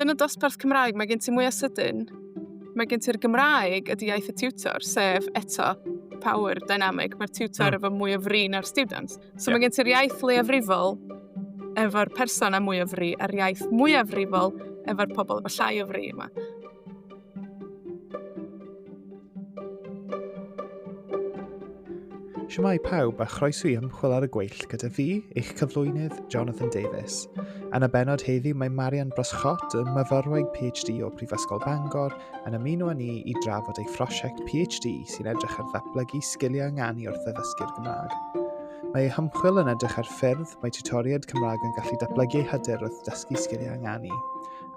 yn y dosbarth Cymraeg, mae gen ti mwyaf sydyn. Mae gen ti'r Gymraeg ydy iaith y tiwtor, sef eto power dynamic. Mae'r tiwtor efo mwy o fri na'r students. So mae gen ti'r iaith leiafrifol efo'r person a mwy o fri, a'r iaith mwyafrifol efo'r pobl efo llai o fri yma. Shwmai pawb a chroeso i ymchwil ar y Gweill gyda fi, eich cyflwynydd Jonathan Davies. Yn y bennod heddiw mae Marian Brosschot yn myfyrwyr PhD o Mhrifysgol Bangor yn ymuno â ni i drafod ei phrosiect PhD sy'n edrych ar ddatblygu sgiliau Ynganu wrth ddysgu'r Cymraeg. Mae ei hymchwil yn edrych ar ffyrdd mae tiwtoriaid Cymraeg yn gallu datblygu Hyder wrth ddysgu sgiliau Ynganu,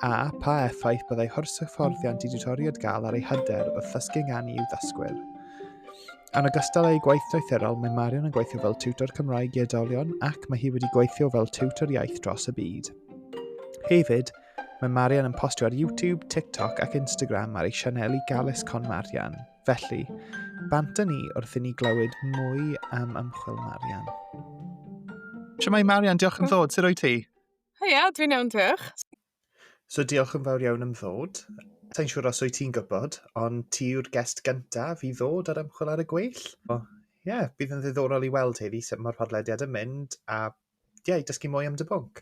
a pa effaith byddai hyfforddiant i tiwtoriaid gael ar ei Hyder wrth ddysgu Ynganu i'w ddysgwyr. Yn ogystal â'i gwaith doethurol, mae Marian yn gweithio fel tiwtor Cymraeg i Oedolion ac mae hi wedi gweithio fel tiwtor iaith dros y byd. Hefyd, mae Marian yn postio ar YouTube, TikTok ac Instagram ar ei sianeli Galés Marian. Felly, bant â ni wrth i ni glywed mwy am ymchwil Marian. Shwmai Marian, diolch yn ddod, sut wyt ti? Heia, dwi'n iawn diolch. So diolch yn fawr iawn am ddod. Sa'n siŵr os wyt ti'n gwybod, ond ti yw'r gest gyntaf i ddod ar ymchwil ar y Gweill. Bydd yn ddiddorol i weld heddi sut mae'r podlediad yn mynd a i dysgu mwy am dy bwnc.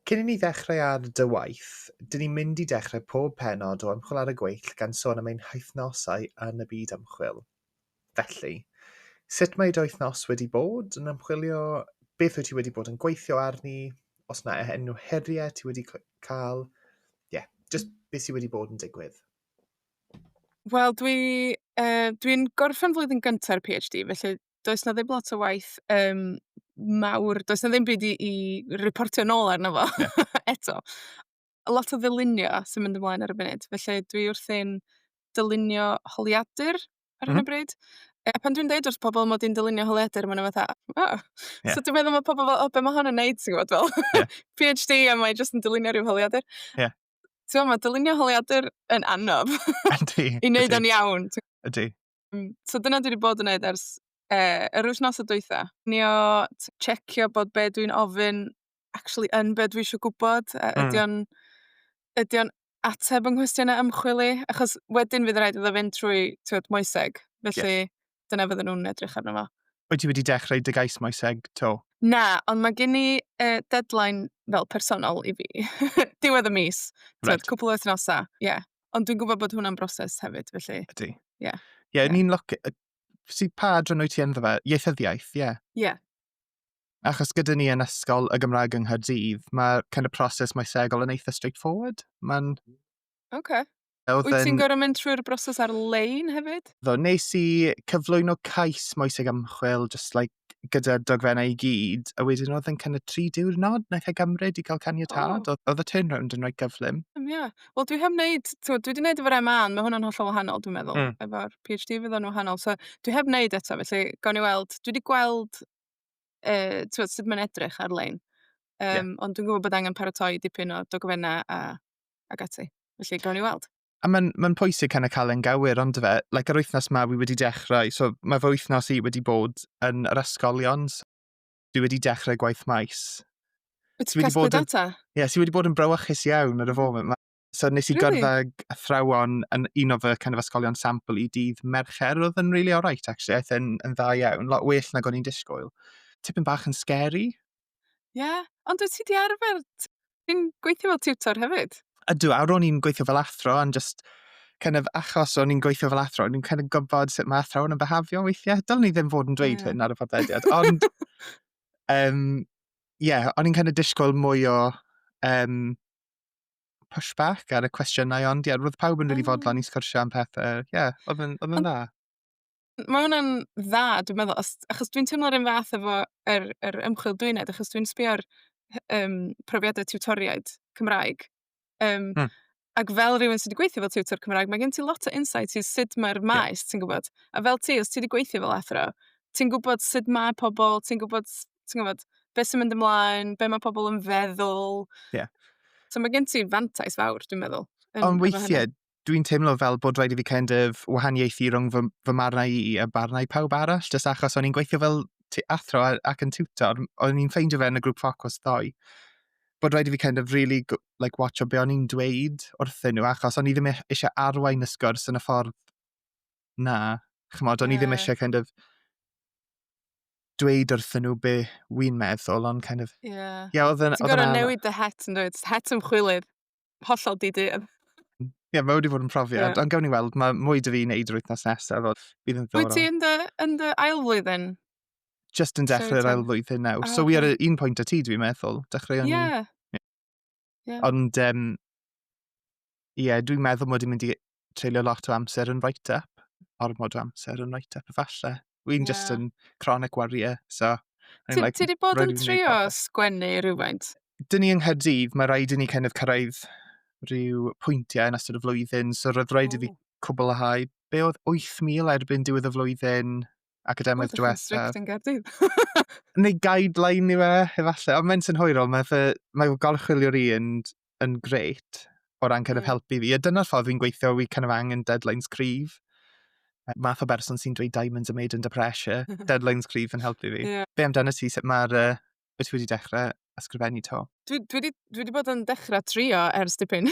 Cyn i ni ddechrau ar dy waith, dyn ni'n mynd i dechrau pob pennod o ymchwil ar y Gweill gan sôn am ein wythnosau yn y byd ymchwil. Felly, sut mae dy wythnos wedi bod yn ymchwilio? Beth wyt ti wedi bod yn gweithio arni? Os na enw heriau ti wedi cael? Just beth sydd wedi bod yn digwydd. Wel, dwi'n gorffen flwyddyn gyntaf PhD, felly does na ddim lot o waith mawr, does na ddim byd i reportio nôl arno fo, eto. Lot o ddylunio sy'n mynd ymlaen ar y munud, felly dwi wrthi'n dylunio holiadur ar hyn o bryd. Pan dwi'n deud wrth pobl mod i'n dylunio holiadur, maen nhw fatha, so dwi'n meddwl mae pobl fel, be mae hwn yn neud, ti'n gwybod fel, PhD a mae jyst yn dylunio rhyw holiadur. Ti'n mae dylunio holiadur yn anodd i wneud o'n iawn. Ydy. So dyna dwi wedi bod yn neud ers yr wythnos y dwytha. Ni o checio bod be dwi'n ofyn actually yn be dwi eisiau gwybod. Ydy o'n ateb yng nghwestiynau ymchwili. Achos wedyn fydd rhaid iddo fynd trwy moeseg. Felly dyna fydden nhw'n edrych arno fo. Wyt ti wedi dechrau dy gais moeseg to? Na, ond mae gen i deadline fel personol i fi. Diwedd y mis. Cwpl o wythnosau. Ond dwi'n gwybod bod hwnna'n broses hefyd, felly. Ydy. Ni'n sy'n pa adran wyt ti ynddo fe? Ieithyddiaeth, Ie. Achos gyda ni yn ysgol y Gymraeg yng Nghaerdydd, mae'r proses moesegol yn eitha straightforward. Wyt ti'n gorau mynd trwy'r broses ar-lein hefyd? Nes i cyflwyno cais moeseg ymchwil, gyda dogfennau i gyd, a wedyn oedd yn kind of 3 diwrnod, naeth e gymryd i gael caniatad. Oedd y turnaround yn rhoi gyflym. Wel, dwi wedi gwneud efo'r MA, mae hwnna'n hollol wahanol, dwi'n meddwl. Efo'r PhD fydd o'n wahanol. So, dwi heb wneud eto, felly, gawn i weld. Dwi wedi gweld sut mae'n edrych ar-lein. Ond dwi'n gwybod bod angen paratoi dipyn o dogfennau ag ati. Felly, gawn i weld. A mae'n pwysig kind of cael yn gywir, ond yr wythnos yma wi wedi dechrau, so mae fy wythnos i wedi bod yn yr ysgolion. Dwi wedi dechrau gwaith maes. Wyt ti'n casglu data? Sydd wedi bod yn brawychus iawn ar y foment. So nes i gyrfag athrawon yn un o fy kind of ysgolion sampl i dydd Mercher, oedd yn really alright, actually. Aeth yn dda iawn, lot well nag o'n i'n disgwyl. Tipyn bach yn scary. Ond wyt ti di arfer? Ti'n gweithio fel tiwtor hefyd? Ydw, a ro'n i'n gweithio fel athro, ond just kind of achos o'n i'n gweithio fel athro, o'n i'n kind of gwybod sut mae athro yn behafio weithiau. Dylwn ni ddim fod yn dweud hyn ar y podlediad, ond o'n i'n kind of disgwyl mwy o pushback ar y cwestiynau, ond roedd pawb yn really fodlon i sgwrsio am pethau. Oedd yn dda. Mae hwnna'n dda, dwi'n meddwl, achos dwi'n teimlo'r un fath efo yr ymchwil dwi'n neud, achos dwi'n sbio'r profiadau tiwtoriaid Cymraeg. Ac fel rhywun sydd wedi gweithio fel tiwtor Cymraeg, mae gen ti lot o insight i sut mae'r maes, ti'n gwybod? A fel ti, os ti wedi gweithio fel athro, ti'n gwybod sut mae pobl, ti'n gwybod beth sy'n mynd ymlaen, be mae pobl yn feddwl. So mae gen ti fantais fawr, dwi'n meddwl. Ond weithiau, dwi'n teimlo fel bod rhaid i fi kind of wahaniaethu rhwng fy marnau i a barnau pawb arall, just achos o'n i'n gweithio fel athro ac yn tiwtor, o'n i'n ffeindio fe yn y grŵp ffocws ddoe. bod rhaid i fi kind of really watcho be o'n i'n dweud wrthyn nhw, achos o'n i ddim eisiau arwain y sgwrs yn y ffordd na. Chymod, o'n i ddim eisiau kind of dweud wrthyn nhw be wy'n meddwl, ond kind of... Ie. oedd Ti'n gorau newid dy het yn dweud, het ymchwilydd, hollol di-dydd. Ie, mae wedi bod yn profiad, Ie. ond gawn ni weld, mae mwy dy fi wneud yr wythnos nesaf, bydd yn Wyt ti ddiddorol. yn dy ail flwyddyn? Just yn Lle wyt dechrau'r ti ail yn? flwyddyn nawr. O, So wi ar ocê. y un pwynt y ti, dwi'n meddwl. Dechreuon ni... Ie. Ie. Ond, dwi'n meddwl mod i'n mynd i treulio lot o amser yn write-up. Ormod o amser yn write-up, efallai. Wy'n just Ie. yn chronic warrior, so... Ti di bod rhaid yn i fi wneud trio popeth. sgwennu rhywfaint? Dyn ni yng Nghaerdydd, mae rhaid i ni kind of cyrraedd rhyw pwyntiau yn ystod y flwyddyn, so roedd rhaid i fi cwblhau. Be oedd 8,000 erbyn diwedd y flwyddyn academaidd Ydych chi'n diwethaf. strict yn Gaerdydd? Neu guideline yw efallai, ond mae'n sy'n hwyrol, mae golchwilio'r yn greit o ran kind of helpu fi. A dyna'r ffordd fi'n gweithio, we kind of angen deadlines cryf. Math o berson sy'n dweud diamonds are made under pressure. Deadlines cryf yn helpu fi. Ie. Be amdano ti, sut mae'r... Wyt ti wedi dechrau ysgrifennu to? Dwi wedi bod yn dechrau trio ers dipyn.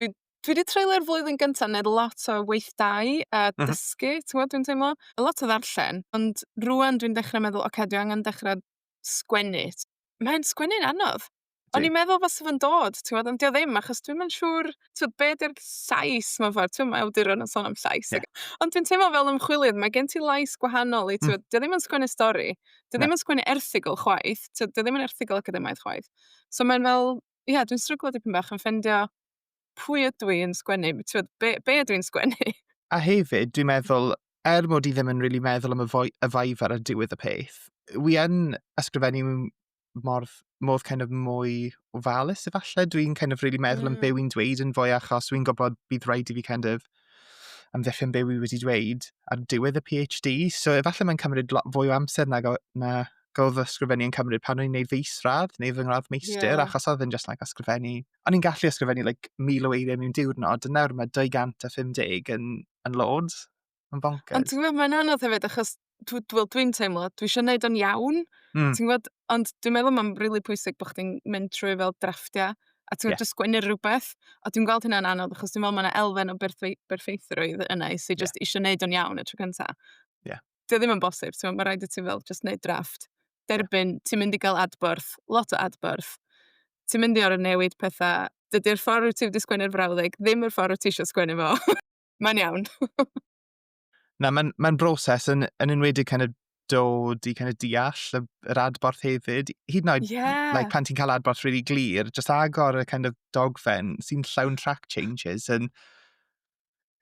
Dwi wedi treulio'r flwyddyn gyntaf wneud lot o weithdai a dysgu, ti'n gwybod dwi'n teimlo? A lot o ddarllen, ond rwan dwi'n dechrau meddwl, oce, dwi angen dechrau sgwennu. Mae'n sgwennu'n anodd. O'n i'n meddwl fas o'n dod, ti'n gwybod, ond dio ddim, achos dwi'n mynd siŵr, ti'n gwybod, be ydy'r llais mewn ffordd, ti'n gwybod, mae awduron yn sôn am llais. Ie. Ond dwi'n teimlo fel ymchwilydd, mae gen ti lais gwahanol i, ti'n gwybod, dio ddim yn sgwennu stori, dio ddim yn sgwennu erthigol chwaith, dio ddim yn erthigol academaidd chwaith. So mae'n fel, dwi'n stryglo dipyn bach yn ffendio pwy ydw i yn sgwennu, ti'n gwybod, be ydw i'n sgwennu? A hefyd, dwi'n meddwl, mod i ddim yn really meddwl am y faif ar y diwedd y peth, wi yn ysgrifennu modd kind of mwy ofalus, efallai. Dwi'n kind of really meddwl am be wy'n dweud yn fwy, achos wy'n gwybod bydd rhaid i fi kind of amddiffyn be wi wedi dweud ar diwedd y PhD. So efallai mae'n cymryd fwy o amser na godd ysgrifennu yn cymryd pan o'n i'n neud feisradd, neu fy ngradd meistr, achos oedd yn just ysgrifennu. O'n i'n gallu ysgrifennu 1,000 o eiriau mewn diwrnod, a nawr mae 250 yn loads. Yn bonkers. Ond ti'n gwybod, mae'n anodd hefyd, achos dwi'n teimlo, dwi eisiau gwneud o'n iawn, ti'n gwybod, ond dwi'n meddwl mae'n rili pwysig bod chdi'n mynd trwy fel drafftio, a ti'n gwybod, just sgwennu rhywbeth, a dwi'n gweld hynna'n anodd, achos dwi'n meddwl mae'n elfen o berffeithrwydd yna, sy'n just eisiau gwneud o'n iawn y tro cyntaf. Dio ddim yn bosib, ti'n gwybod, mae rhaid i ti fel just wneud drafft. Derbyn, ti'n mynd i gael adborth, lot o adborth, ti'n mynd i orau newid pethau, dydy'r ffordd wyt ti wedi sgwennu'r frawddeg, ddim yr ffordd wyt ti eisiau sgwennu fo. Mae'n iawn. Na, mae'n broses yn enwedig kind of dod i kind of deall yr adborth hefyd. Hyd yn oed, pan ti'n cael adborth really glir, just agor y kind of dogfen sy'n llawn track changes yn...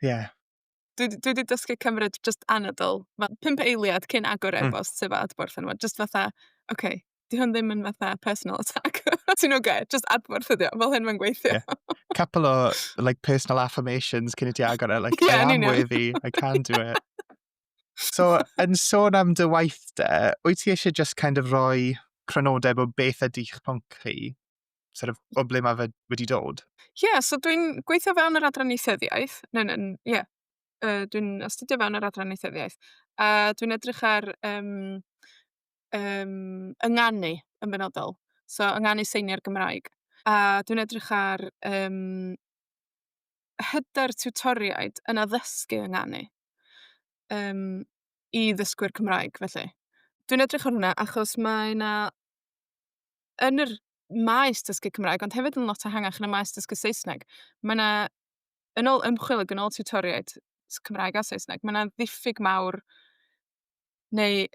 Dwi wedi dysgu cymryd just anadl. 5 eiliad cyn agor e-bost sef adborth yma. Just fatha, di hwn ddim yn fatha personal attack. Ti'n just adborth ydi o, fel hyn mae'n gweithio. Couple o personal affirmations cyn i ti agor e, I am worthy, I can do it. So, yn sôn am dy waith de, wyt ti eisiau just kind of rhoi cronodeb o beth ydych pwnc chi, sort of o ble mae fe wedi dod? So dwi'n gweithio fewn yr adran eithyddiaeth. Dwi'n astudio fewn yr adran eithyddiaeth. A dwi'n edrych ar ynganu yn benodol. So, ynganu seiniau'r Gymraeg. A dwi'n edrych ar hyder tiwtoriaid yn addysgu ynganu. I ddysgwyr Cymraeg, felly. Dwi'n edrych ar hwnna achos mae yna yn yr maes dysgu Cymraeg, ond hefyd yn lot ehangach yn y maes dysgu Saesneg, mae yna, yn ôl ymchwil ac yn ôl tiwtoriaid Cymraeg a Saesneg, mae yna ddiffyg mawr, neu,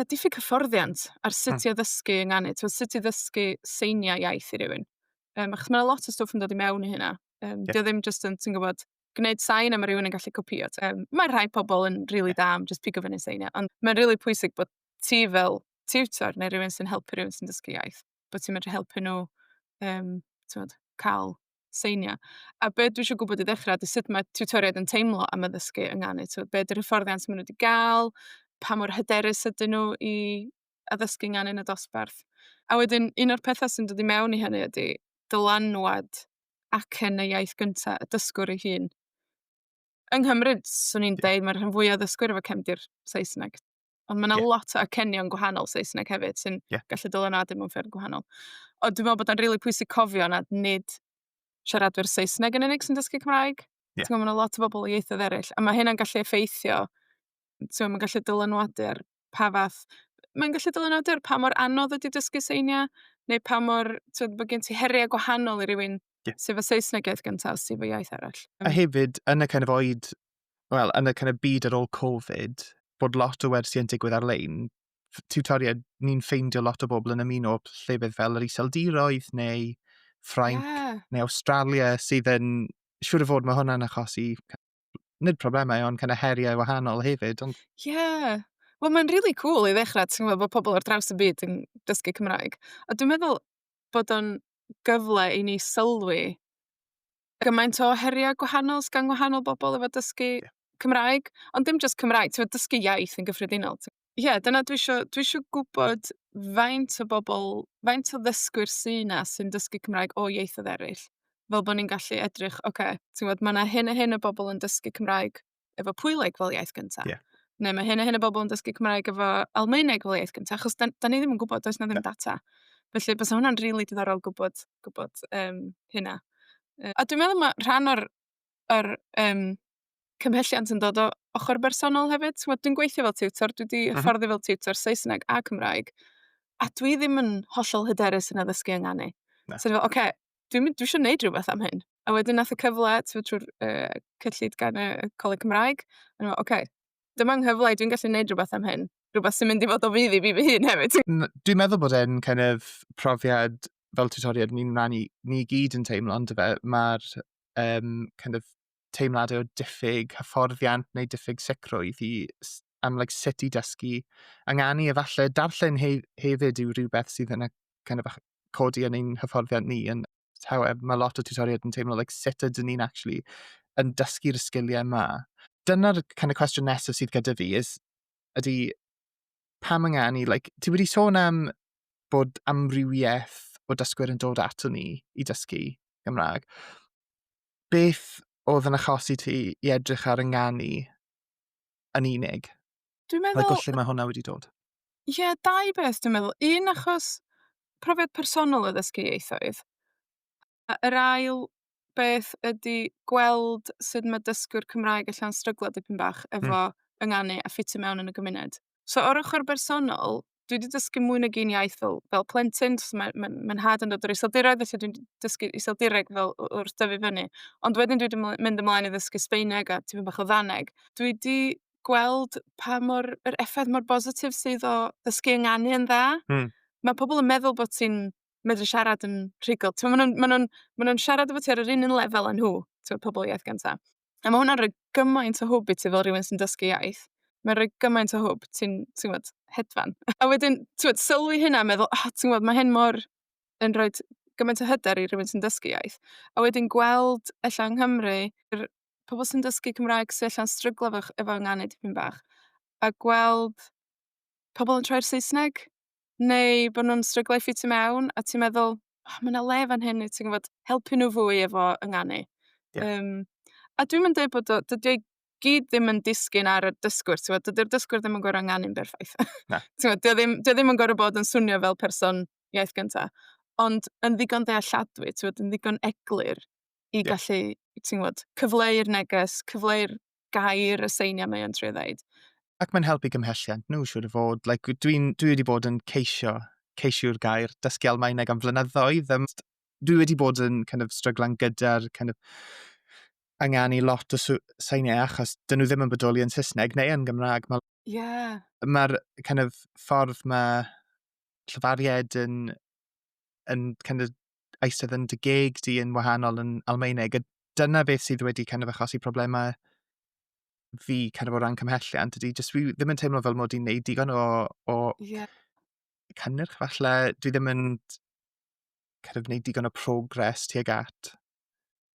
diffyg hyfforddiant ar sut i addysgu ynganu, sut i ddysgu seiniau iaith i rywun. Achos mae yna lot o stwff yn dod i mewn i hynna. Dio ddim just yn, ti'n gwybod, gwneud sain a mae rhywun yn gallu copio. Mae rhai pobl yn rili da am just pigo fyny seiniau, ond mae'n rili pwysig bod ti fel tiwtor neu rhywun sy'n helpu rhywun sy'n dysgu iaith, bod ti'n medru helpu nhw cael seiniau. A be dwi eisiau gwybod i ddechrau, ydy sut mae tiwtoriaid yn teimlo am addysgu ynganu. Be ydy'r hyfforddiant maen nhw wedi gael, pa mor hyderus ydyn nhw i addysgu ynganu yn y dosbarth. A wedyn, un o'r pethau sy'n dod i mewn i hynny ydy dylanwad acen y iaith gyntaf, y dysgwr ei hun. Yng Nghymru, swn i'n deud, mae'r rhan fwyaf o ddysgwyr efo cefndir Saesneg. Ond mae yna Ie. lot o acenion gwahanol Saesneg hefyd sy'n Ie. gallu dylanwadu mewn ffyrdd gwahanol. Ond dwi'n meddwl bod o'n rili pwysig cofio na nid siaradwyr Saesneg yn unig sy'n dysgu Cymraeg. Ie. Ti'n gwbod, ma' 'na lot o bobl o ieithoedd eryll, a ma' hynna'n gallu effeithio, ma'n gallu dylanwadu ar pa fath mae'n gallu dylanwadu ar pa mor anodd ydi dysgu seiniau, neu pa mor bo' gen ti heriau gwahanol i rywun Ie. sy efo Saesneg iaith gynta sy efo iaith arall. A hefyd, yn y kind of oed, wel, yn y kind of byd ar ôl Covid, bod lot o wersi yn digwydd ar-lein, tiwtoriaid, ni'n ffeindio lot o bobl yn ymuno llefydd fel yr Iseldiroedd neu Ffrainc Ie. neu Awstralia sydd yn, siŵr o fod mae hwnna'n achosi nid problemau, ond kind of heriau wahanol hefyd. Ond Ie. Wel, mae'n rili cŵl i ddechrau, ti'n gwbod, bo' pobl ar draws y byd yn dysgu Cymraeg. A dwi'n meddwl bod o'n gyfle i ni sylwi gymaint o heriau gwahanol gan wahanol bobl efo dysgu Ie. Cymraeg, ond dim jyst Cymraeg, t'mod dysgu iaith yn gyffredinol. Ie, dyna dwi isio gwbod faint o ddysgwyr sy 'na sy'n dysgu Cymraeg o ieithoedd eryll. Fel bo' ni'n gallu edrych, ti'n gwbod, ma' 'na hyn a hyn o bobl yn dysgu Cymraeg efo Pwyleg fel iaith gynta. Ie. Neu ma' hyn a hyn o bobl yn dysgu Cymraeg efo Almaeneg fel iaith gynta, achos 'dan ni ddim yn gwbod, does 'na ddim data. Felly bysa hwnna'n rili diddorol gwbod hynna. A dwi'n meddwl ma' rhan o'r cymhelliant yn dod o ochor bersonol hefyd. T'mod, dwi'n gweithio fel tiwtor, dwi 'di hyfforddi fel tiwtor Saesneg a Cymraeg, a dwi ddim yn hollol hyderus yn addysgu ynganu. Na. So dwi fel, dwi isio neud rhywbeth am hyn. A wedyn nath y cyfle, t'mod, trw'r cyllid gan y Coleg Cymraeg, a o'n i'n me'wl, dyma'n nghyfle i, dwi'n gallu neud rhywbeth am hyn. Rhywbeth sy'n mynd i fod o fudd i fi fy hun hefyd. Dwi'n meddwl bod e'n kind of profiad fel tiwtoriaid ni gyd yn teimlo, ond mae'r kind of teimladau o diffyg hyfforddiant neu diffyg sicrwydd am sut i dysgu ynganu, efallai darllen hefyd yw rhywbeth sydd yn kind of codi yn ein hyfforddiant ni, yn mae lot o tiwtoriaid yn teimlo sut ydyn ni'n actually yn dysgu'r sgiliau yma. Dyna'r kind of cwestiwn nesaf sydd gyda fi ydy pam ynganu, ti wedi sôn am bod amrywiaeth o dysgwyr yn dod ato ni i dysgu Gymraeg. Beth oedd yn achosi ti i edrych ar ynganu yn unig? Dwi'n meddwl... Lle mae hwnna wedi dod? Ie, dau beth dwi'n meddwl. Un, achos profiad personol o ddysgu ieithoedd. A yr ail beth ydy gweld sut mae dysgwyr Cymraeg allan stryglo dipyn bach efo ynganu a ffitio mewn yn y gymuned. So, o'r ochr bersonol, dwi wedi dysgu mwy nag un iaith fel plentyn, so mae'n had yn dod o'r Iseldiroedd, felly dwi'n dysgu Iseldireg fel wrth dyfu fyny. Ond wedyn dwi wedi mynd ymlaen i ddysgu Sbaeneg a tipyn bach o Ddaneg. Dwi wedi gweld yr effaith mor bositif sydd o ddysgu ynganu yn dda. Mae pobl yn meddwl bod ti'n medru siarad yn rhugl. Ma' nhw'n siarad efo ti ar yr un lefel â nhw, pobl iaith gynta. A ma' hwnna'n rhoi gymaint o hwb i ti fel rhywun sy'n dysgu iaith. Mae'n rhoi gymaint o hwb, ti'n gwbod, hedfan. A wedyn, sylwi hynna, meddwl, ti'n gwbod, mae hyn mor yn rhoi gymaint o hyder i rhywun sy'n dysgu iaith. A wedyn gweld, ella yng Nghymru, pobl sy'n dysgu Cymraeg sy'n ella'n stryglo efo ynganu dipyn bach. A gweld pobl yn troi'r Saesneg, neu bod nhw'n stryglo i ffitio mewn, a ti'n meddwl, mae yna le fan hyn i, ti'n gwbod, helpu nhw fwy efo ynganu. Ie. A dwi'n mynd dweud bod dydy gyd ddim yn disgyn ar y dysgwr, ti'n gwbod, dydy'r dysgwr ddim yn gor'o' ynganu berffaith. Na. Ti'n gwbod, dio ddim yn gor'o' bod yn swnio fel person iaith gynta, ond yn ddigon dealladwy, ti'n gwbod, yn ddigon eglur i gallu, ti'n gwbod, cyfleu'r neges, cyfleu'r gair, y seiniau mae o'n trio ddeud. Ac mae'n helpu gymhelliant nhw, siŵr o fod. Dwi wedi bod yn ceisiwr gair, dysgu Almaeneg am flynyddoedd. Dwi wedi bod yn kind of stryglan gyda'r kind of ynganu lot o seiniau, achos dyn nhw ddim yn bodoli yn Saesneg neu yn Gymraeg. Mae'r kind of ffordd mae llyfariad yn kind of eistedd yn dy geg di yn wahanol yn Almaeneg. Dyna beth sydd wedi kind of achosi problemau fi kind of o ran cymhelliant, ydy just ddim yn teimlo fel mod i'n neud digon o cynnyrch, falle. Dwi ddim yn kind of neud digon o progress tuag at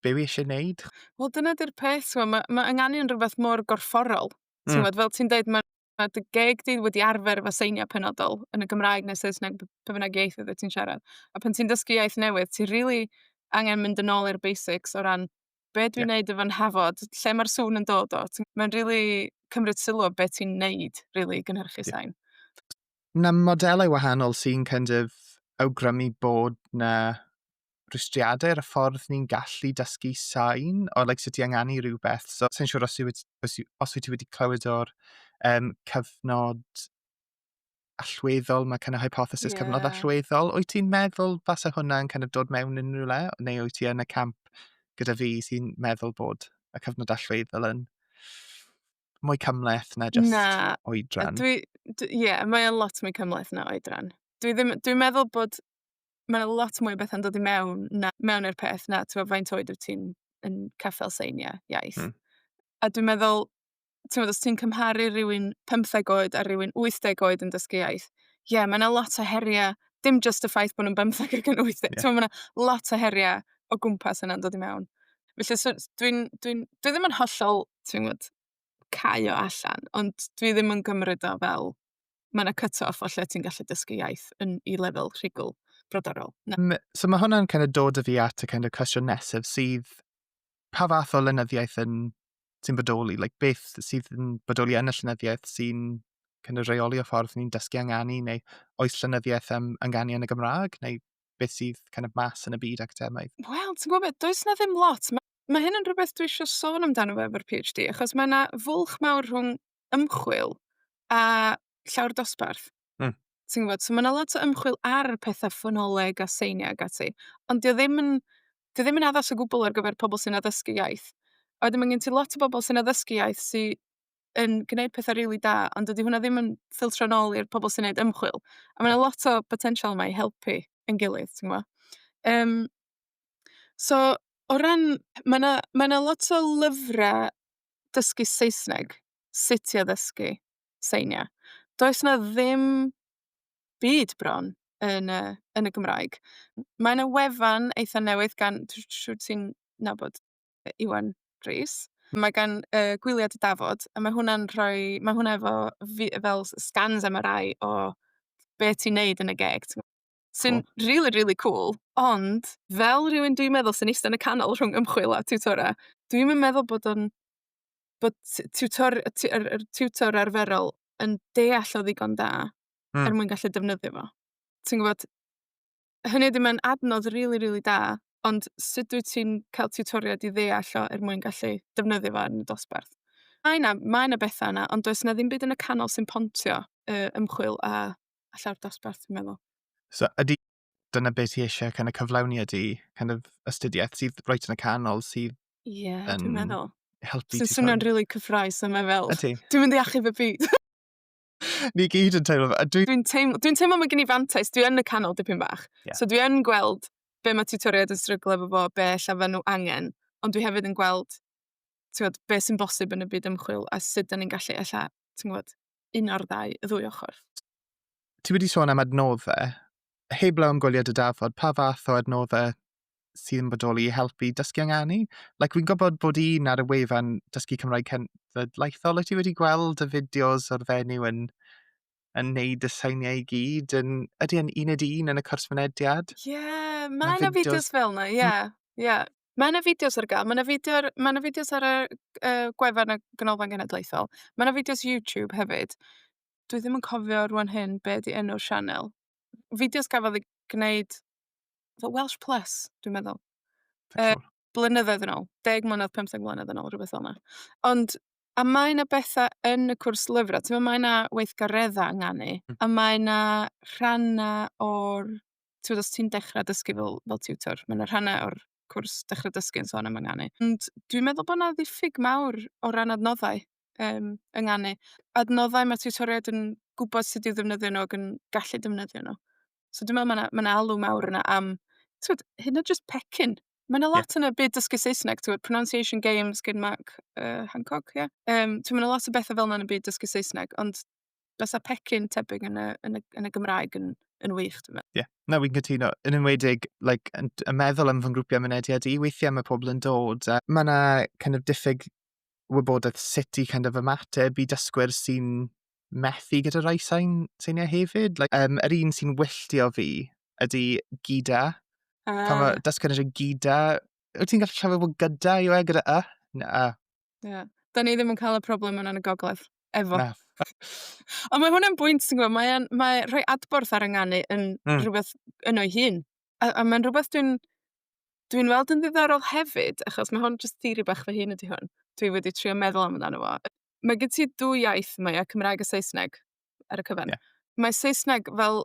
be wi eisiau neud. Wel, dyna di'r peth, mae ynganu yn rhywbeth mor gorfforol. Fel ti'n deud, mae dy geg di wedi arfer efo seiniau penodol yn y Gymraeg neu Saesneg, pe bynnag iaith ydy ti'n siarad. A pan ti'n dysgu iaith newydd, ti'n really angen mynd yn ôl i'r basics o ran be dwi'n neud efo'n hafod, lle mae'r sŵn yn dod o. Mae'n really cymryd sylw o beth ti'n neud, really, gynhyrchu sain. Na modelau wahanol sy'n kind of awgrymu bod na rwystriadau ar y ffordd ni'n gallu dysgu sain, o like, sut i ynganu rhywbeth. So, sy'n siŵr os wyt ti wedi clywed o'r cyfnod allweddol, mae kind of hypothesis cyfnod allweddol. Wyt ti'n meddwl fasa hwnna'n kind of dod mewn unrhyw le? Neu wyt ti yn y camp gyda fi sy'n meddwl bod y cyfnod allweddol yn mwy cymhleth na just oedran? Mae o'n lot mwy cymhleth na oedran. Dwi'n meddwl bod mae lot mwy o bethau'n dod i mewn i'r peth na, ti'n faint oed wyt ti'n yn caffael seiniau iaith. A dwi'n meddwl, os ti'n cymharu rhywun 15 oed a rhywun 80 oed yn dysgu iaith, mae yna lot o heriau, dim just y ffaith bod nhw'n 15 ac yn 80. Mae yna lot o heriau o gwmpas yna'n dod i mewn. Felly, dwi ddim yn hollol, ti'n gwybod, cau o allan, ond dwi ddim yn gymryd o fel mae yna cut-off o lle ti'n gallu dysgu iaith i lefel rhugl brodorol. So mae hwnna'n kind of dod â fi at y kind of cwestiwn nesaf sydd pa fath o lenyddiaeth sy'n bodoli? Like, beth sydd yn bodoli yn y llenyddiaeth sy'n kind of reoli o ffordd ni'n dysgu ynganu, neu oes llenyddiaeth ynganu yn y Gymraeg, neu beth sydd kind of mas yn y byd academaidd? Wel, ti'n gwybod, does na ddim lot. Mae hyn yn rhywbeth dwi eisiau sôn amdano fe efo'r PhD, achos mae yna fwlch mawr rhwng ymchwil a llawr dosbarth. Ti'n gwybod, so mae yna lot o ymchwil ar pethau ffonoleg a seiniau ag ati, ond dio ddim yn addas o gwbl ar gyfer pobl sy'n addysgu iaith. A wedyn mae gen ti lot o bobl sy'n addysgu iaith sy'n gwneud pethau rili da, ond dydy hwnna ddim yn ffiltro nôl i'r pobl sy'n gwneud ymchwil. A mae yna lot o potensial yma i helpu yn gilydd, ti'n gwybod. So, o ran, mae yna lot o lyfrau dysgu Saesneg, sut i addysgu seiniau. Does na ddim byd bron yn y Gymraeg. Mae yna wefan eitha newydd gan, dwi'n siŵr ti'n nabod Iwan Rhys. Mae gan Gwyliad y Dafod, a mae hwnna efo fel scans MRI o beth ti'n neud yn y geg. Sy'n really, really cool, ond fel rhywun dwi'n meddwl sy'n eistedd yn y canol rhwng ymchwil a tiwtora, dwi'n meddwl bod tiwtor arferol yn deall o ddigon da mwyn gallu defnyddio fo. Ti'n gwybod, hynny ydy mae'n adnodd really, really da, ond sut dwyt ti'n cael tiwtoriaid i ddeall o mwyn gallu defnyddio fo yn y dosbarth? Mae yna bethau yna, ond does na ddim byd yn y canol sy'n pontio ymchwil a llawr dosbarth, dwi'n meddwl. So, dyna beth ti eisiau kind of cyflawni ydy kind of astudiaeth sydd reit yn y canol sydd dwi'n meddwl. helpu ti. Sy'n swnio'n rili cyffrous yma fel. Ydy. Dwi'n mynd i achub y byd. Ni gyd yn teimlo. Dwi'n teimlo mae gen i fantais, dwi yn y canol dipyn bach. So dwi yn gweld be mae tiwtoriaid yn stryglo efo fo, be lle nhw angen, ond dwi hefyd yn gweld be sy'n bosib yn y byd ymchwil a sut da ni'n gallu un o'r ddau, y ddwy ochr. Ti wedi sôn am adnoddau. Heblaw am Gwyliad y Dafod, pa fath o adnoddau sydd yn bodoli i helpu dysgu ynganu? Like, fi'n gwybod bod un ar y wefan dysgu Cymraeg cenedlaethol. Wyt ti wedi gweld y fideos o'r fenyw yn neud y seiniau i gyd? Ydy yn un yn y cwrs mynediad? Mae yna fideos fel yna, Mae yna fideos ar gael. Mae yna fideos ar y gwefan y Ganolfan Genedlaethol. Mae yna fideos YouTube hefyd. Dwi ddim yn cofio rwan hyn be di enw'r sianel. Fideos gafodd ei gwneud fel Welsh Plus, dwi'n meddwl. Blynyddoedd yn ôl. 10 mlynedd, 15 mlynedd yn ôl, rhywbeth fel yna. Ond, a mae yna bethau yn y cwrs lyfrau. Mae yna weithgareddau ynganu, a mae yna rhannau o'r... os ti'n dechrau dysgu fel tiwtor, mae yna rhannau o'r cwrs dechrau dysgu yn sôn am ynganu. Ond dwi'n meddwl bod yna ddiffyg mawr o ran adnoddau ynganu. Adnoddau mae tiwtoriaid yn gwybod sut i ddefnyddio nhw ac yn gallu defnyddio nhw. So dwi'n meddwl mae yna alw mawr yna am, hyn o just pecyn. Mae yna lot yn y byd dysgu Saesneg, pronunciation games gen Mark Hancock, Mae yna lot o bethau fel yna yn y byd dysgu Saesneg, ond bysa pecyn tebyg yn y Gymraeg yn wych, dwi'n meddwl. Na, fi'n cytuno. Yn enwedig, y meddwl am fy grwpiau mynediad i, weithiau mae pobl yn dod. Mae yna kind of diffyg wybodaeth sut i kind of ymateb i dysgwyr sy'n methu gyda rai seiniau hefyd. Yr un sy'n wylltio fi ydy gyda. Pan mae dysgwyr yn gyda, wyt ti'n gallu trafod bod gyda yw gyda y? Na. da ni ddim yn cael y problem yna yn y gogledd. Efo. Na. Ond mae hwnna'n bwynt, ti'n gwybod, mae rhoi adborth ar ynganu yn Mm. rhywbeth yn o'i hun. A mae'n rhywbeth dwi'n weld yn ddiddorol hefyd, achos mae hwn jyst theori bach fy hun ydy hwn. Dwi wedi trio meddwl amdano fo. Mae gen ti dwy iaith mae Cymraeg a Saesneg ar y cyfan. Ie. Mae Saesneg fel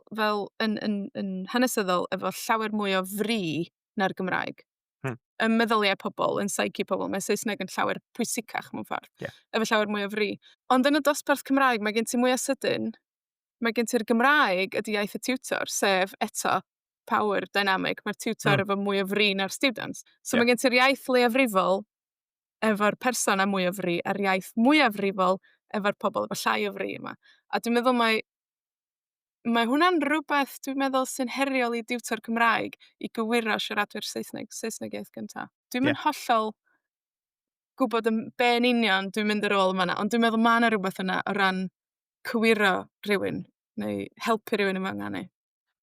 yn hanesyddol efo llawer mwy o fri na'r Gymraeg. Hmm. Yn meddyliau pobl, yn psyche pobl, mae Saesneg yn llawer pwysicach mewn ffordd. Ie. Efo llawer mwy o fri. Ond yn y dosbarth Cymraeg, mae gen ti mwy o sydyn. Mae gen ti'r Gymraeg ydy iaith y tiwtor, sef eto power dynamic. Mae'r tiwtor efo mwy o fri na'r students. So Ie. mae gen ti'r iaith leiafrifol efo'r person â mwy o fri, a'r iaith mwyafrifol efo'r pobl efo llai o fri yma. A dwi'n meddwl mae hwnna'n rhywbeth dwi'n meddwl sy'n heriol i diwtor Cymraeg i gywiro siaradwyr Saesneg iaith gynta. Dwi'n Ie. mynd hollol gwybod be yn union dwi'n mynd ar ôl yma, ond dwi'n meddwl mae yna rhywbeth yna o ran cywiro rhywun, neu helpu rhywun yma ynganu.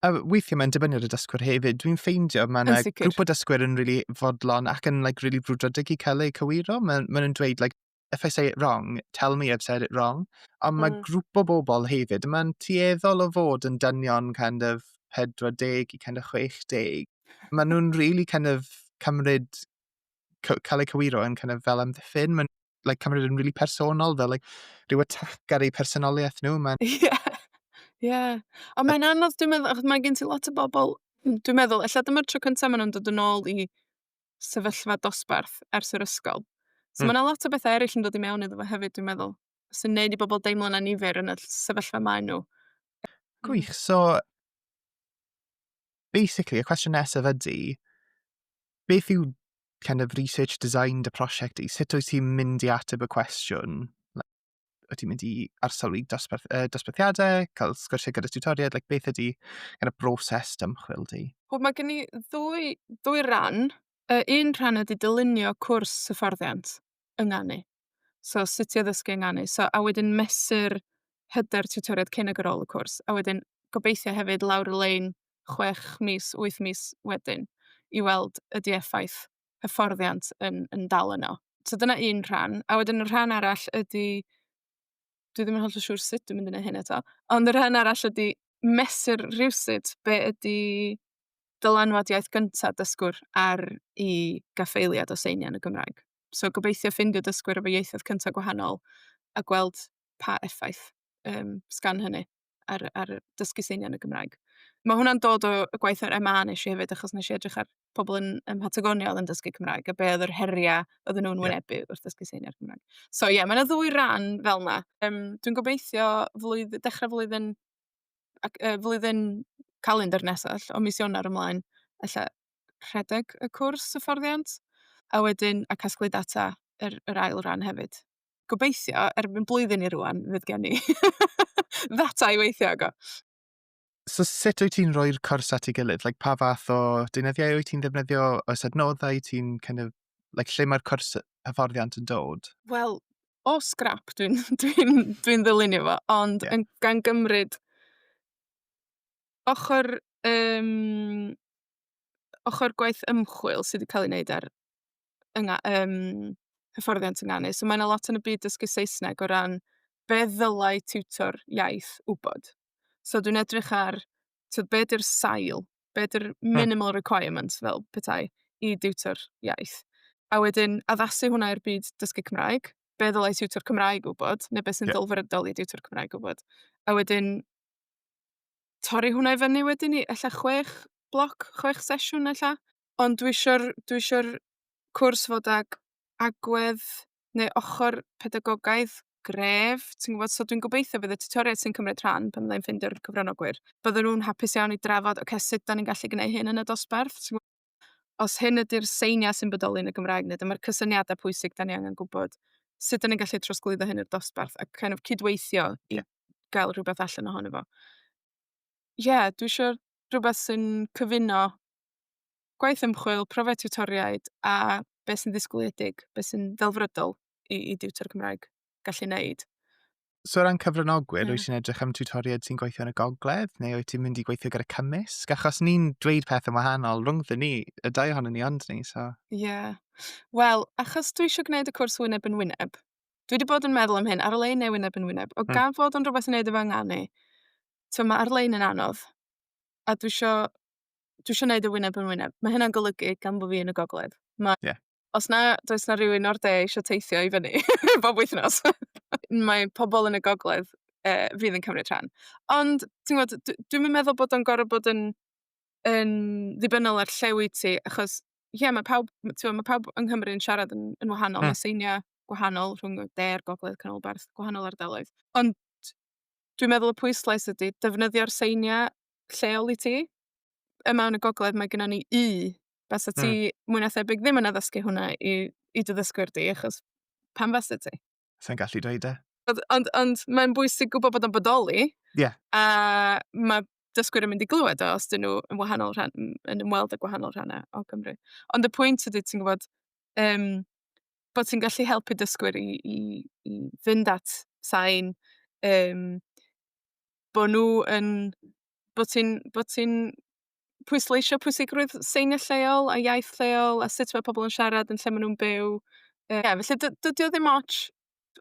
A weithiau mae'n dibynnu ar y dysgwyr hefyd. Dwi'n ffeindio mae yna Yn sicr. grŵp o dysgwyr yn really fodlon ac yn really brwdfrydig i cael eu cywiro. Maen nhw'n dweud, like, if I say it wrong, tell me I've said it wrong. Ond mae grŵp o bobl hefyd, mae'n tueddol o fod yn dynion kind of 40 i kind of 60. Maen nhw'n really kind of cymryd cael eu cywiro yn kind of fel amddiffyn. Mae'n like, cymryd yn really personol, fel like, rhyw attack ar eu personoliaeth nhw. Ie. Ie. Ond mae'n anodd, dwi'n meddwl, achos mae gen ti lot o bobl, dwi'n meddwl, ella dyma'r tro cyntaf maen nhw'n dod yn ôl i sefyllfa dosbarth ers yr ysgol. So mae yna lot o bethau eraill yn dod i mewn iddo fo hefyd, dwi'n meddwl. Sy'n neud i bobl deimlo'n anifyr yn y sefyllfa maen nhw. Gwych, so basically, y cwestiwn nesaf ydy, beth yw kind of research design dy prosiect i? Sut wyt ti'n mynd i ateb y cwestiwn? Wyt ti'n mynd i arsylwi dosbarthiadau, cael sgwrsiau gyda tiwtoriaid, like, beth ydy kind of broses ymchwil di? Wel, mae gen i ddwy ran. Un rhan ydy dylunio cwrs hyfforddiant ynganu. So, sut i addysgu ynganu. So, a wedyn mesur hyder tiwtoriaid cyn ag ar ôl y cwrs. A wedyn gobeithio hefyd lawr y lein 6 mis, 8 mis wedyn i weld ydy effaith hyfforddiant yn dal yno. So, dyna un rhan. A wedyn y rhan arall ydy, dwi ddim yn hollol siŵr sut dwi'n mynd i wneud hyn eto, ond y rhan arall ydy mesur rhywsut be ydy dylanwad iaith gyntaf dysgwr ar i gaffeiliad o seiniau yn y Gymraeg. So gobeithio ffindio dysgwyr efo ieithoedd cyntaf gwahanol a gweld pa effaith sgan hynny ar dysgu seiniau yn y Gymraeg. Mae hwnna'n dod o y gwaith ar MA nes i hefyd, achos nes i edrych ar pobl yn Patagoniol yn dysgu Cymraeg, a be oedd yr heriau oedden nhw'n wynebu wrth dysgu seiniau'r Gymraeg. So ie, mae yna ddwy ran fel yna. Dwi'n gobeithio dechrau flwyddyn calendar nesaf, o mis Ionawr ymlaen, ella rhedeg y cwrs hyfforddiant, a wedyn a casglu data yr ail ran hefyd. Gobeithio, erbyn blwyddyn i rwan, fydd gen i ddata i weithio ago. So sut wyt ti'n rhoi'r cwrs at ei gilydd? Like, pa fath o deunyddiau wyt ti'n ddefnyddio? Oes adnoddau ti'n kind of, like, lle mae'r cwrs hyfforddiant yn dod? Wel, o scrap dwi'n ddilynio fo, ond Ie. gan gymryd ochr gwaith ymchwil sydd wedi cael ei wneud ar hyfforddiant ynganu. So mae yna lot yn y byd dysgu Saesneg o ran be ddylai tiwtor iaith wybod. So dwi'n edrych ar be ydy'r sail, be ydy'r minimal requirements fel petai i diwtor iaith. A wedyn addasu hwnna i'r byd dysgu Cymraeg, be ddylai tiwtor Cymraeg wybod, neu beth sy'n dylfrydol i diwtor Cymraeg wybod. A wedyn torri hwnna i fyny wedyn i, ella 6 bloc, 6 sesiwn ella. Ond dwi eisiau'r cwrs fod ag agwedd neu ochr pedagogaidd gref, ti'n gwybod? So dwi'n gobeithio bydd y tiwtoriaid sy'n cymryd rhan pan byddai'n ffeindio'r cyfranogwyr. Bydden nhw'n hapus iawn i drafod, sut da ni'n gallu gwneud hyn yn y dosbarth? Os hyn ydy'r seiniau sy'n bodoli yn y Gymraeg, neu dyma'r cysyniadau pwysig da ni angen gwybod, sut da ni'n gallu trosglwyddo hyn i'r dosbarth a kind of cydweithio i gael rhywbeth allan ohono fo. Ie, dwi eisiau rhywbeth sy'n cyfuno gwaith ymchwil, profiad tiwtoriaid a beth sy'n ddisgwyliedig, beth sy'n ddelfrydol i diwtor Cymraeg gallu wneud. So o ran cyfranogwyr, wyt ti'n edrych am tiwtoriaid sy'n gweithio yn y gogledd, neu wyt ti'n mynd i gweithio gyda cymysg? Achos ni'n dweud pethau wahanol rhwngddo ni, y dau ohonyn ni ond ni, so... Ie. Wel, achos dwi eisiau gwneud y cwrs wyneb yn wyneb, dwi wedi bod yn meddwl am hyn ar-lein neu wyneb yn wyneb. O gan fod o'n rhywbeth yn neud efo ynganu, mae ar-lein yn anodd. A dwi isio neud y wyneb yn wyneb. Mae hynna'n golygu gan bo fi yn y gogledd. Ie. Os does na rhywun o'r de eisiau teithio i fyny bob wythnos, mae pobl yn y gogledd fydd yn cymryd rhan. Ond, ti'n gwybod, dwi'n meddwl bod o'n gorfod bod yn ddibynnol ar lle wyt ti, achos, mae pawb yng Nghymru yn siarad yn wahanol. Mae seiniau gwahanol rhwng y de a'r gogledd, canolbarth, gwahanol ardaloedd. Ond dwi'n meddwl y pwyslais ydy defnyddio'r seiniau lleol i ti. Yma yn y gogledd mae gennym ni bas ti mwy na thebyg ddim yn addysgu hwnna i dy ddysgwyr di, achos pam basa ti? Sa'n gallu dweud e. Ond mae'n bwysig gwybod bod o'n bodoli, Ie. a mae dysgwyr yn mynd i glywed os dyn nhw yn ymweld â gwahanol rhannau o Gymru. Ond y pwynt ydy, ti'n gwybod, bod ti'n gallu helpu dysgwyr i fynd at sain, bod ti'n pwysleisio pwysigrwydd seiniau lleol a iaith lleol a sut mae pobl yn siarad yn lle maen nhw'n byw. Felly dydy o ddim ots,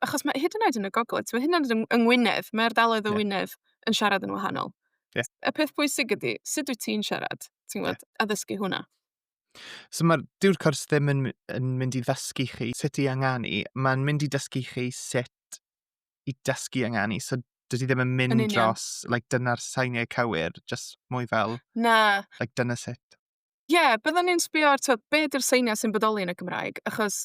achos hyd yn oed yn y gogledd, hyd yn oed yng Ngwynedd, mae ardaloedd o Wynedd yn siarad yn wahanol. Ie. Y peth pwysig ydy, sut wyt ti'n siarad, ti'n gwybod, addysgu hwnna. So dyw'r cwrs ddim yn mynd i ddysgu chi sut i ynganu, mae'n mynd i dysgu chi sut i dysgu ynganu. So dydy ddim yn mynd dros, dyna'r seiniau cywir, just mwy fel, Na. dyna sut. Byddwn ni'n sbio ar be ydy'r seiniau sy'n bodoli yn y Gymraeg, achos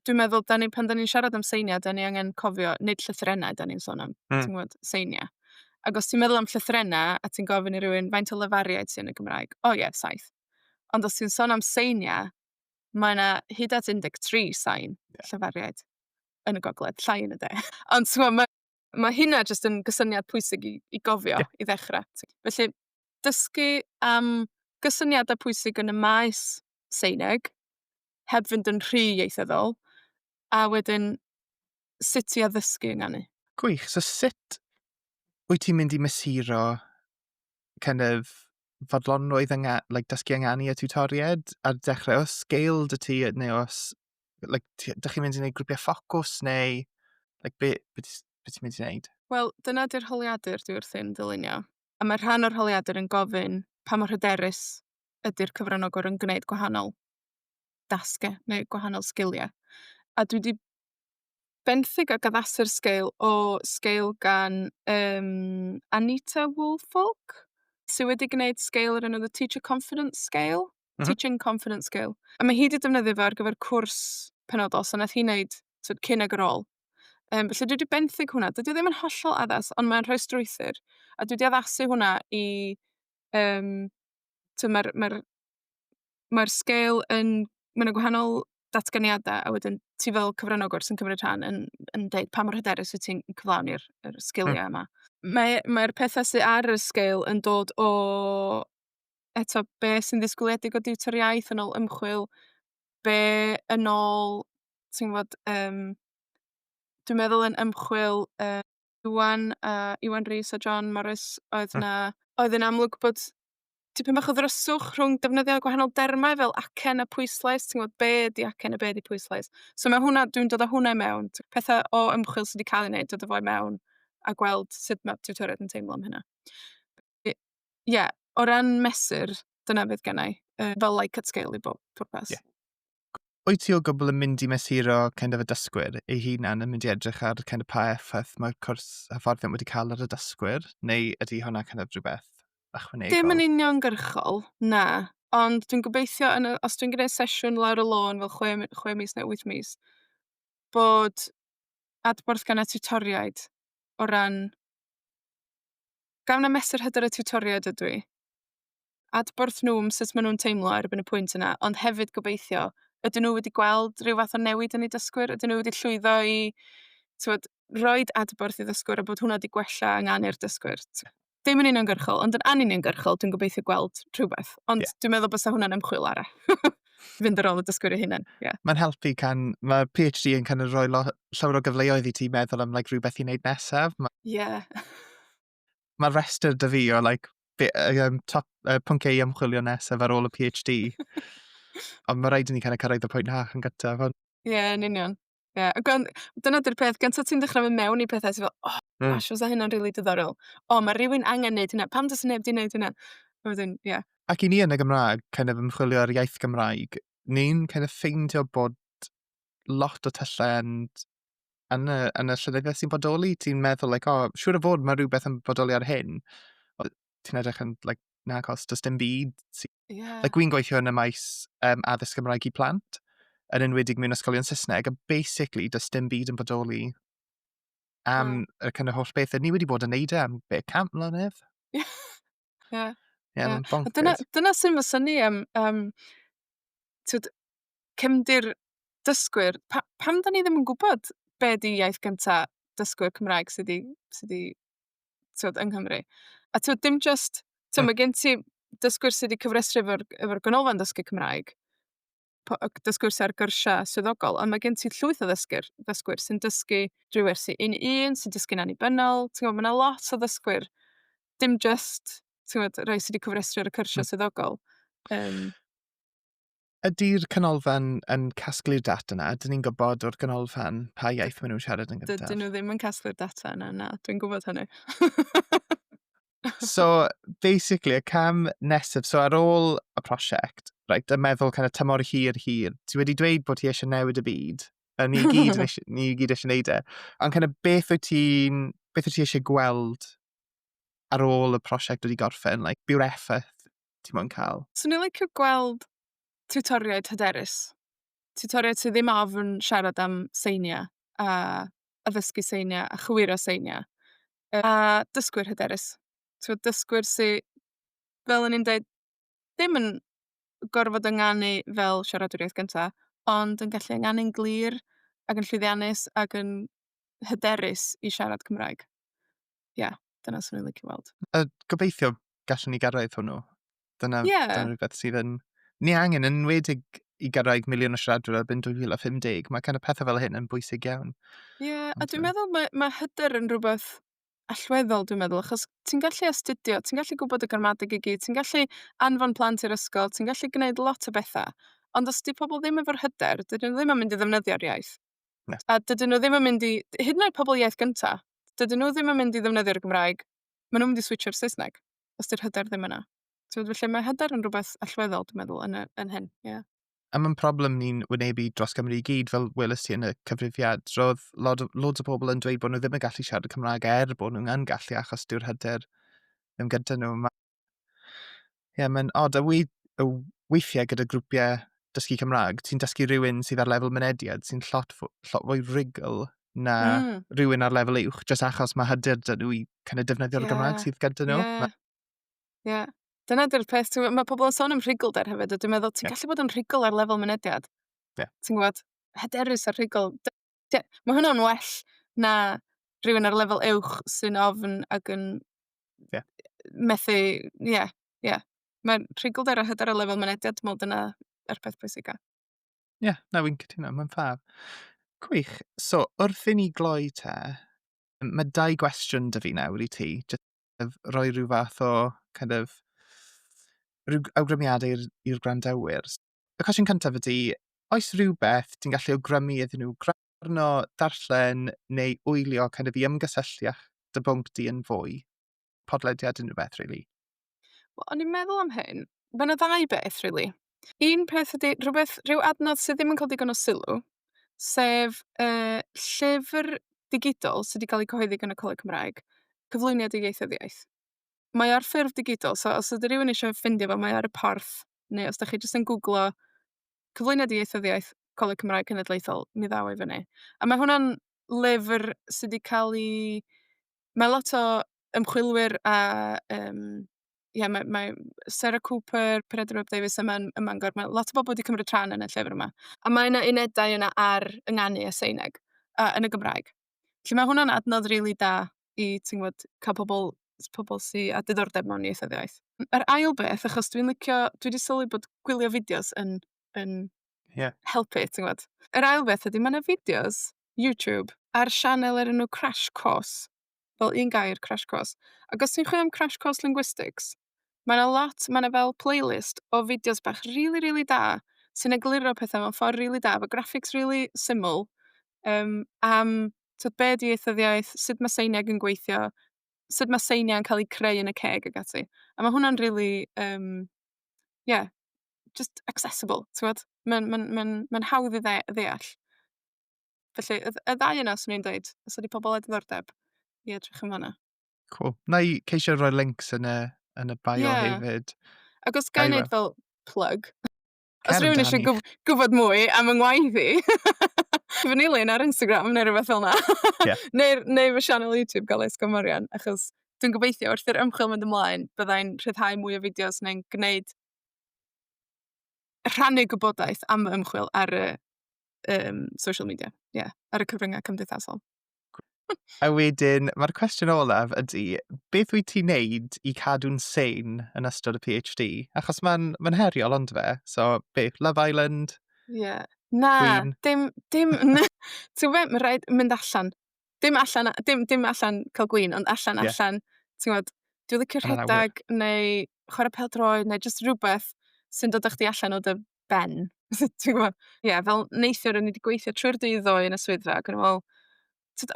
dwi'n meddwl, pan da ni'n siarad am seiniau, da ni angen cofio, nid llythrennau da ni'n sôn am, ti'n gwybod, seiniau. Ac os ti'n meddwl am llythrennau, a ti'n gofyn i rywun faint o lefariaid sy'n y Gymraeg, 7. Ond os ti'n sôn am seiniau, mae yna hyd at 13 sain llyfariaid yn y gogledd, llai yn y de. Ond mae hynna jyst yn gysyniad pwysig i gofio i ddechrau. Felly, dysgu am gysyniadau pwysig yn y maes Seineg, heb fynd yn rhy ieithyddol, a wedyn sut i addysgu ynganu. Gwych, so sut wyt ti'n mynd i mesuro fodlonrwydd dysgu ynganu a tiwtoriaid ar dechrau? Os sgeil dy ti, neu os dych chi'n mynd i wneud grwpiau ffocws, neu be ti'n mynd i wneud? Wel, dyna di'r holiadur dwi wrthi'n ddylunio. A mae rhan o'r holiadur yn gofyn pa mor hyderus ydy'r cyfranogwr yn gwneud gwahanol dasgau neu gwahanol sgiliau. A dwi wedi benthyg ag addasu'r sgeil gan Anita Woolfolk, sydd wedi gwneud sgeil ar enw the Teacher Confidence Scale, Teaching Confidence Scale. A mae hi wedi defnyddio fo ar gyfer cwrs penodol, so nath hi wneud cyn ag ar ôl. Felly dwi wedi benthyg hwnna. Dydy o ddim yn hollol addas, ond mae'n rhoi strwythur. A dwi wedi addasu hwnna i mae'r sgeil mae yna gwahanol datganiadau, a wedyn ti fel cyfranogwr sy'n cymryd rhan yn deud pa mor hyderus wyt ti'n cyflawni'r sgiliau yma. Mae'r pethau sydd ar y sgeil yn dod o be sy'n ddisgwyliedig o tiwtoriaid yn ôl ymchwil, be yn ôl, ti'n gwybod, dwi'n meddwl yn ymchwil Iwan Rhys a John Morris oedd yn amlwg bod tipyn bach o ddryswch rhwng defnyddio gwahanol dermau fel acen a pwyslais, ti'n gwybod, be ydi acen a be ydi pwyslais. So dwi'n dod â hwnna mewn, pethau o ymchwil sydd wedi cael ei wneud, dod â fo mewn a gweld sut mae tiwtoriaid yn teimlo am hynna. O ran mesur, dyna fydd gennau, fel like at scale i bob pwrpas. Wyt ti o gwbl yn mynd i mesuro y dysgwyr ei hunan yn mynd i edrych ar pa effaith mae'r cwrs hyfforddiant wedi cael ar y dysgwyr, neu ydy hwnna rhywbeth ychwanegol? Dim yn uniongyrchol, na. Ond dwi'n gobeithio, os dwi'n gwneud sesiwn lawr y lôn fel 6 mis neu 8 mis, bod adborth gan y tiwtoriaid o ran gafn y mesur hyder y tiwtoriaid ydw i. Adborth nhw sut maen nhw'n teimlo erbyn y pwynt yna, ond hefyd gobeithio, ydyn nhw wedi gweld rhyw fath o newid yn ei dysgwyr? Ydyn nhw wedi llwyddo i roi adborth i ddysgwyr a bod hwnna wedi gwella ynganu'r dysgwyr? Dim yn uniongyrchol, ond yn anuniongyrchol, dwi'n gobeithio gweld rhywbeth. Ond dwi'n meddwl bysa hwnna'n ymchwil arall. Fynd ar ôl y dysgwyr eu hunain. Mae'n helpu mae'r PhD yn rhoi llawer o gyfleoedd i ti meddwl am rhywbeth i wneud nesaf. Mae'r restr dy fi o pwnciau ymchwilio nesaf ar ôl y PhD. Ond mae rhaid i ni cyrraedd y pwynt hach yn gyntaf. Yn union. Ie, dyna 'di'r peth, gynta ti'n dechrau mynd mewn i pethau, ti fel, Mm. gosh, fysa hynna'n rili diddorol. Mae rywun angen neud hynna, pam does neb 'di neud hynna? A wedyn, ie. Ac i ni yn y Gymraeg, kind of ymchwilio ar iaith Gymraeg, ni'n kind of ffeindio bod lot o tyllend yn y llenyddiaeth sy'n bodoli. Ti'n meddwl, like, siŵr o fod mae rhywbeth yn bodoli ar hyn. Ond ti'n edrych yn, like, nagos, does dim byd. Ie, Like, dwi'n gweithio yn y maes addysg Gymraeg i plant, yn enwedig mewn ysgolion Saesneg, a basically, does dim byd yn bodoli am wel, y kind of holl beth. A ni wedi bod yn neud e am 100 mlynedd. ie, ie, Ie, ie. mae'n A dyna bonkers. dyna sy'n fy synnu am t'wod, cefndir dysgwyr. Pam 'dan ni ddim yn gwbod be' 'di iaith gynta dysgwyr Cymraeg sy 'di t'wod, yng Nghymru. A t'wod dim jyst Mm. mae gen ti dysgwyr sy 'di cyfrestru efo'r ganolfan dysgu Cymraeg, dysgwyr sy ar gyrsia swyddogol, ond mae gen ti llwyth o dysgwyr sy'n dysgu drwy wersi un, sy'n dysgu'n annibynnol, ti'n gwbod, ma' 'na lot o ddysgwyr, dim jyst, ti'n gwbod, rhai sy 'di cyfrestru ar y cyrsia Mm. swyddogol. Yym, Ydy'r canolfan yn casglu'r data yna? Ydyn ni'n gwybod o'r canolfan pa iaith maen nhw'n siarad yn dydyn gyntaf? nhw ddim yn casglu'r data yna, na, dwi'n gwbod hynny. So, basically, y cam nesaf, so ar ôl y prosiect, right, y meddwl kind of tymor hir, ti wedi dweud bod ti eisiau newid y byd, a ni gyd eisiau neud e, ond kind of beth wyt ti eisiau gweld ar ôl y prosiect wedi gorffen, like, byw'r effaith ti mo'n cael? Swn i'n licio gweld tiwtoriaid hyderus. Tiwtoriaid sydd ddim ofn siarad am seiniau, a addysgu seiniau, a chywiro seiniau, a dysgwyr hyderus. T'wod dysgwyr sy, fel o'n i'n deud, ddim yn gorfod ynganu fel siaradwr iaith gynta, ond yn gallu ynganu'n glir, ac yn llwyddiannus, ac yn hyderus i siarad Cymraeg. Ie, dyna swn i'n licio weld. Gobeithio gallwn ni gyrraedd hwnnw. Dyna Ie, rhywbeth sydd yn... Ni angen, yn enwedig i gyrraedd miliwn o siaradwyr erbyn 2050, mae kind of pethau fel hyn yn bwysig iawn. ie, a Ond, dwi'n meddwl ma' hyder yn rwbeth allweddol, dwi'n meddwl, achos ti'n gallu astudio, ti'n gallu gwbod y gramadeg i gyd, ti'n gallu anfon plant i'r ysgol, ti'n gallu gwneud lot o betha, ond os 'di pobl ddim efo'r hyder, dydyn nhw ddim yn mynd i ddefnyddio'r iaith. Na. A dydyn nhw ddim yn mynd i, hyd yn oed pobl iaith gynta, dydyn nhw ddim yn mynd i ddefnyddio'r Gymraeg, ma' nw'n mynd i switsio'r Saesneg, os 'di'r hyder ddim yna. T'wod, felly mae hyder yn rwbeth allweddol, dwi'n meddwl, yn hyn, ie. A mae'n problem ni'n wynebu dros Gymru i gyd, fel welys ti yn y cyfrifiad. Roedd loads o bobl yn dweud bod nhw ddim yn gallu siarad y Cymraeg bod nhw'n yn gallu achos dyw'r hyder ddim gyda nhw. Mae'n odd. Weithiau gyda grwpiau dysgu Cymraeg, ti'n dysgu rhywun sydd ar lefel mynediad sy'n lot fwy rigl na Mm, rhywun ar lefel uwch, jyst achos mae hyder dyn nhw i kind of defnyddio'r Gymraeg ie, sydd gyda nhw. ie. Ie. Dyna 'di'r peth, ma' pobl yn sôn am rhugl hefyd, a dwi'n meddwl ti'n Ie, gallu bod yn rhugl ar lefel mynediad. ie. Ti'n gwbod? Hyderus a rhugl. Ma' hwnna'n well na rhywun ar lefel uwch sy'n ofn ac yn Ie. methu, ie, ie. Mae rhugl a hyder ar lefel mynediad, dwi me'wl dyna yr peth pwysica. Ie, na, fi'n cytuno, mae'n ffab. Gwych. So, wrth i ni gloi te, mae 2 gwestiwn 'da fi nawr i ti, jyst rhoi rhyw fath o kind of rhyw awgrymiadau i'r gwrandawyr. Y cwestiwn cyntaf ydy, oes rhywbeth ti'n gallu awgrymu iddyn nhw gwrando, darllen neu wylio kind of i ymgysylltu â dy bwnc di yn fwy? Podlediad unrhyw beth, really? Wel, o'n i'n meddwl am hyn. Ma' 'na 2 beth rili. Un peth ydi rhyw adnodd sydd ddim yn ca'l digon o sylw, sef llyfr digidol sy 'di ca'l 'i cyhoeddi gan y Coleg Cymraeg, Cyflwyniad i Ieithoedd Iaith. Mae o ar ffurf digidol, so os ydy rywun isio ffindio fo, mae o ar y porth, neu os 'dach chi jyst yn gwglo Cyflwyniad i Ieithoedd Iaith Coleg Cymraeg Cenedlaethol, mi ddaw i fyny. A mae hwnna'n lyfr sy 'di ca'l 'i, mae lot o ymchwilwyr a ie, mae Sarah Cooper, Peredur Webb Davies ym Mangor, mae lot o bobl wedi cymryd rhan yn y llyfr yma. A mae 'na unedau yna ar ynganu y Seineg, yn y Gymraeg. Felly mae hwnna'n adnodd rili da i, ti'n gwbod, ca'l pobl sy â diddordeb mewn ieithoedd iaith. Yr ail beth, achos dwi 'di sylwi bod gwylio fideos yn Ie. helpu, ti'n gwbod. Yr ail beth ydi ma' 'na fideos YouTube ar sianel o'r enw Crash Course, fel un gair, Crash Course. Ac os ti'n chwilio am Crash Course Linguistics, ma' 'na fel playlist o fideos bach rili da sy'n egluro pethe mewn ffordd rili da, efo graphics rili syml, am be ydi ieithyddiaeth, sut mae seiniau yn gweithio, sut mae seiniau yn cael eu creu yn y ceg ag ati. A mae hwnna'n really, just accessible, t'mod? Ma'n hawdd i ddeall. Felly y ddau yna swn i'n dweud, os ydy pobl â diddordeb i edrych yn fan'na. Cool. Na i ceisio rhoi links yn y bio Ie. hefyd. Ac os ga i wneud fel plug, os Cer rhywun eisiau amdani. gwbod mwy am yng ngwaith i, fy nilyn ar Instagram neu rhywbeth fel 'na. Ie. Neu fy sianel YouTube Galés Marian, achos dwi'n gobeithio wrth i'r ymchwil mynd ymlaen, byddai'n rhyddhau mwy o fideos neu'n rhannu gwybodaeth am y ymchwil ar y social media. Ar y cyfryngau cymdeithasol. A wedyn, mae'r cwestiwn olaf ydy, beth wyt ti'n neud i cadw'n sane yn ystod y PhD? Achos mae'n heriol ond fe. So, beth, Love Island, Ie. Na, Queen? dim, na. Ti'n gwbod, mae'n rhaid mynd allan. Dim allan cael gwin, ond allan, Ie. ti'n gwbod, dwi'n licio'r Yn yr awyr. rhedag, neu chwarae pêl-droed, neu jyst rhywbeth sy'n dod â chdi allan o dy ben. Ti'n gwbod? Ie, fel neithiwr o'n i wedi gweithio trwy'r dydd ddoe yn y swyddfa, ac o'n i fel,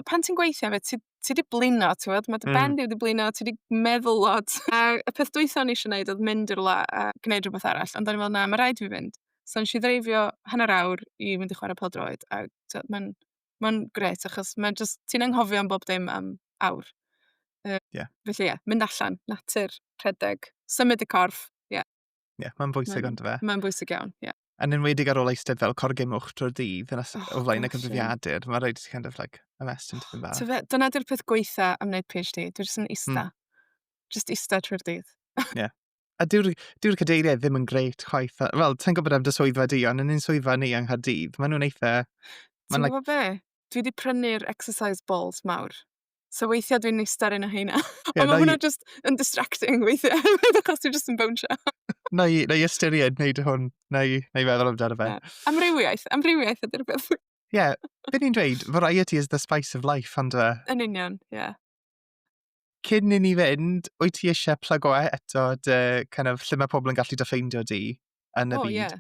pan ti'n gweithio fe, ti 'di blino, ti'n gwbod? Mae dy ben di wedi blino, ti 'di meddwl lot. A y peth dwytha o'n i eisiau neud oedd mynd i'r wlad a gwneud rhywbeth arall, ond o'n i fel, na, mae rhaid fi fynd. So nes i ddreifio hanner awr i fynd i chwarae pêl-droed, a mae'n grêt, achos ti'n anghofio am bob dim am awr. Ie. Felly mynd allan, natur, rhedeg, symud y corff, Ie, mae'n bwysig ond fe. mae'n bwysig iawn, Yn enwedig ar ôl eistedd fel corgemwch drwy'r dydd o flaen y gosh, ie. gyfrifiadur, mae'n rhaid i ti kind of like ymestyn tipyn bach. Dyna di'r peth gweitha am wneud PhD, dwi jyst yn ista. Just ista trwy'r dydd. Ie. A dyw'r cadeiriau ddim yn greit chwaith. Wel, ti'n gwybod am dy swyddfa di, ond yn un swyddfa ni yng Nghaerdydd, maen nhw'n eitha... Ti'n gwybod be? Dwi wedi prynu'r exercise balls mawr. So weithiau dwi'n ista ar un o heina. Ond mae hwnna just yn distracting weithiau, achos dwi just yn bownsio. Na i ystyried wneud hwn, na i feddwl amdano fe. Amrywiaeth ydy'r beth. Ie, beth ni'n dweud, variety is the spice of life, ond fe. Yn union, ie. Cyn i ni fynd, wyt ti eisiau plygo eto kind of lle mae pobl yn gallu dy di yn y byd?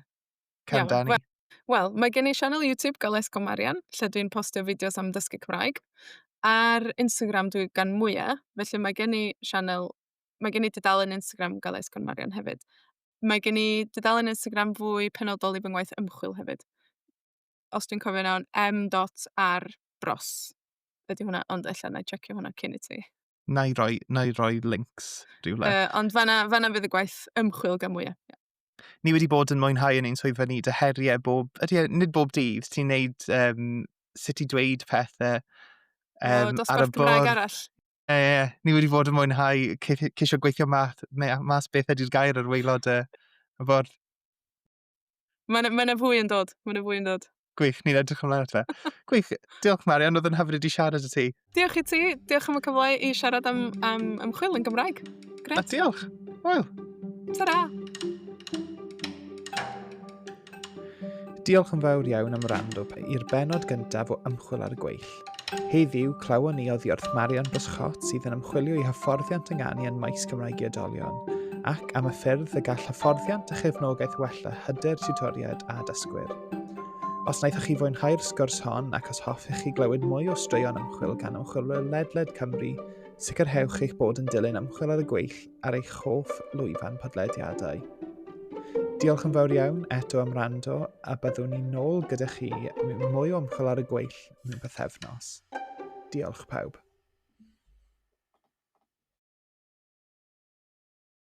Cer amdani. Wel, mae gen i sianel YouTube Galés Marian, lle dwi'n postio fideos am dysgu Cymraeg. Ar Instagram dwi gan mwyaf, felly mae gen i dudalen Instagram Galés Marian hefyd. Mae gen i dudalen Instagram fwy penodol i fy ngwaith ymchwil hefyd. Os dwi'n cofio nawn, m.r.bros. Ydy hwnna, ond ella na i checio hwnna cyn i ti. Na i roi links rhywle. Ond fanna fydd y gwaith ymchwil gan mwyaf. Ni wedi bod yn mwynhau yn ein swyddfa ni dy heriau nid bob dydd, ti'n neud sut i dweud pethau ar y dosbarth Cymraeg arall. Ni wedi bod yn mwynhau ceisio gweithio mas beth ydy'r gair ar waelod y bwrdd. Mae'n fwy yn dod. Gwych, ni'n edrych ymlaen at fe. Gwych, diolch Marian, oedd yn hyfryd i siarad y ti. Diolch i ti, diolch am y cyfle i siarad am ymchwil yn Gymraeg. Gret. A diolch, Wyl. Ta-ra! Diolch yn fawr iawn am wrando i'r bennod gyntaf o Ymchwil ar y Gweill. Heddiw, clawon ni oddi wrth Marian Brosschot sydd yn ymchwilio i hyfforddiant Ynganu yn maes Cymraeg i Oedolion, ac am y ffyrdd y gall hyfforddiant a chefnogaeth wella Hyder, tiwtoriaid a dysgwyr. Os wnaethoch chi fwynhau'r sgwrs hon ac os hoffech chi glywed mwy o straeon ymchwil gan ymchwilwyr ledled Cymru, sicrhewch eich bod yn dilyn Ymchwil ar y Gweill ar eich hoff lwyfan podlediadau. Diolch yn fawr iawn eto am wrando a byddwn ni nôl gyda chi mwy o Ymchwil ar y Gweill mewn bythefnos. Diolch pawb.